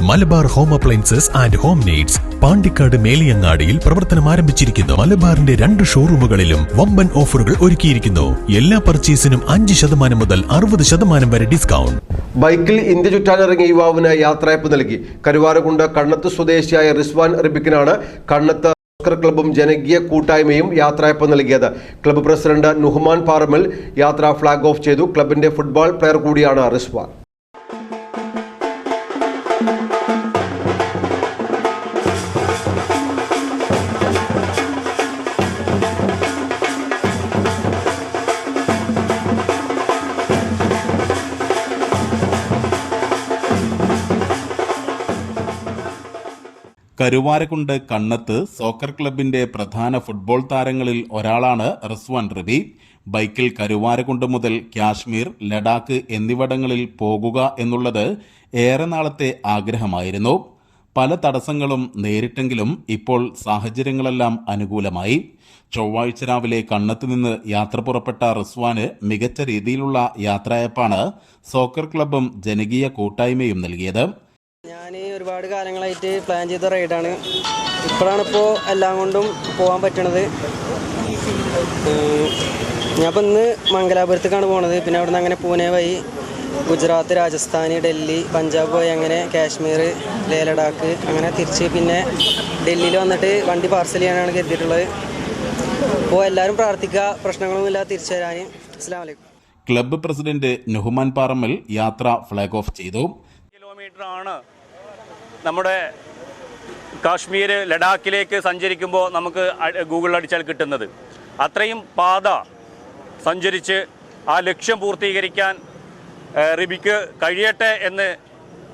Malabar home appliances and home needs Pandikkad മേലിയങ്ങാടിയിൽ പ്രവർത്തനം ആരംഭിച്ചിരിക്കുന്നു. മലബാറിന്റെ 2 ഷോറൂമുകളിലും വമ്പൻ ഓഫറുകൾ ഒരുക്കിയിരിക്കുന്നു. എല്ലാ പർച്ചേസിനും 5% മുതൽ 60% വരെ ഡിസ്കൗണ്ട്. ബൈക്കിൽ ഇന്ത്യ ചുറ്റാനിറങ്ങിയ യുവാവിന് യാത്രയപ്പ് നൽകി. കരുവാരക്കുണ്ട് കണ്ണത്ത് സ്വദേശിയായ റിസ്വാൻ റിബിക്കിനാണ് കണ്ണത്ത് സോക്കർ ക്ലബ്ബും ജനകീയ കൂട്ടായ്മയും യാത്രയപ്പ് നൽകിയത്. ക്ലബ്ബ് പ്രസിഡന്റ് നുഹ്മാൻ പാറമൽ യാത്ര ഫ്ളാഗ് ഓഫ് ചെയ്തു. ക്ലബിന്റെ ഫുട്ബോൾ പ്ലെയർ കൂടിയാണ് റിസ്വാൻ. കരുവാരക്കുണ്ട് കണ്ണത്ത് സോക്കർ ക്ലബിന്റെ പ്രധാന ഫുട്ബോൾ താരങ്ങളിൽ ഒരാളാണ് റിസ്വാൻ റിബി. ബൈക്കിൽ കരുവാരക്കുണ്ട് മുതൽ കാശ്മീർ, ലഡാക്ക് എന്നിവിടങ്ങളിൽ പോകുക എന്നുള്ളത് ഏറെ നാളത്തെ ആഗ്രഹമായിരുന്നു. പല തടസ്സങ്ങളും നേരിട്ടെങ്കിലും ഇപ്പോൾ സാഹചര്യങ്ങളെല്ലാം അനുകൂലമായി. ചൊവ്വാഴ്ച രാവിലെ കണ്ണത്ത് നിന്ന് യാത്ര പുറപ്പെട്ട റിസ്വാന് മികച്ച രീതിയിലുള്ള യാത്രയപ്പാണ് സോക്കർ ക്ലബും ജനകീയ കൂട്ടായ്മയും നൽകിയത്. ഞാൻ ഒരുപാട് കാലങ്ങളായിട്ട് പ്ലാൻ ചെയ്ത റൈഡാണ്. ഇപ്പോഴാണിപ്പോൾ എല്ലാം കൊണ്ടും പോകാൻ പറ്റണത്. ഞാനിപ്പോൾ ഇന്ന് മംഗലാപുരത്തേക്കാണ് പോണത്. പിന്നെ അവിടെ നിന്ന് അങ്ങനെ പൂനെ വഴി ഗുജറാത്ത്, രാജസ്ഥാൻ, ഡൽഹി, പഞ്ചാബ് പോയി അങ്ങനെ കാശ്മീർ, ലേ ലഡാക്ക് അങ്ങനെ തിരിച്ച് പിന്നെ ഡൽഹിയിൽ വന്നിട്ട് വണ്ടി പാർസൽ ചെയ്യാനാണ് കരുതിയിട്ടുള്ളത്. അപ്പോൾ എല്ലാവരും പ്രാർത്ഥിക്കുക, പ്രശ്നങ്ങളൊന്നുമില്ലാതെ തിരിച്ചു വരാൻ. അസ്സലാമു അലൈക്കും. ക്ലബ്ബ് പ്രസിഡന്റ് നുഹ്മാൻ പാറമൽ യാത്ര ഫ്ലാഗ് ഓഫ് ചെയ്തു. ആണ് നമ്മുടെ കാശ്മീർ, ലഡാക്കിലേക്ക് സഞ്ചരിക്കുമ്പോൾ നമുക്ക് ഗൂഗിളിൽ അടിച്ചാൽ കിട്ടുന്നത്. അത്രയും പാത സഞ്ചരിച്ച് ആ ലക്ഷ്യം പൂർത്തീകരിക്കാൻ റിബിക്ക് കഴിയട്ടെ എന്ന്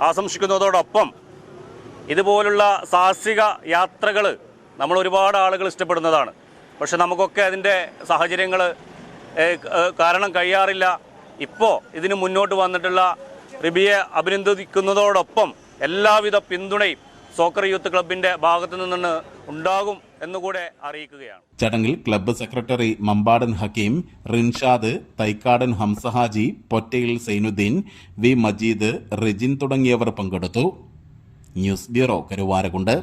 ആശംസിക്കുന്നതോടൊപ്പം ഇതുപോലുള്ള സാഹസിക യാത്രകൾ നമ്മൾ ഒരുപാട് ആളുകൾ ഇഷ്ടപ്പെടുന്നതാണ്. പക്ഷെ നമുക്കൊക്കെ അതിൻ്റെ സാഹചര്യങ്ങൾ കാരണം കഴിയാറില്ല. ഇപ്പോൾ ഇതിന് മുന്നോട്ട് വന്നിട്ടുള്ള റിബിയെ അഭിനന്ദിക്കുന്നതോടൊപ്പം എല്ലാവിധ പിന്തുണയും സോക്കർ യൂത്ത് ക്ലബിന്റെ ഭാഗത്തു നിന്ന് ഉണ്ടാകും എന്നുകൂടെ അറിയിക്കുകയാണ്. ചടങ്ങിൽ club secretary Mambadan Hakeem, Rinshad, Thaikkadan Hamsa Haji, Pottayil Sainudheen, V Majeed, Rijin തുടങ്ങിയവർ പങ്കെടുത്തു. News bureau, Karuvarakundu.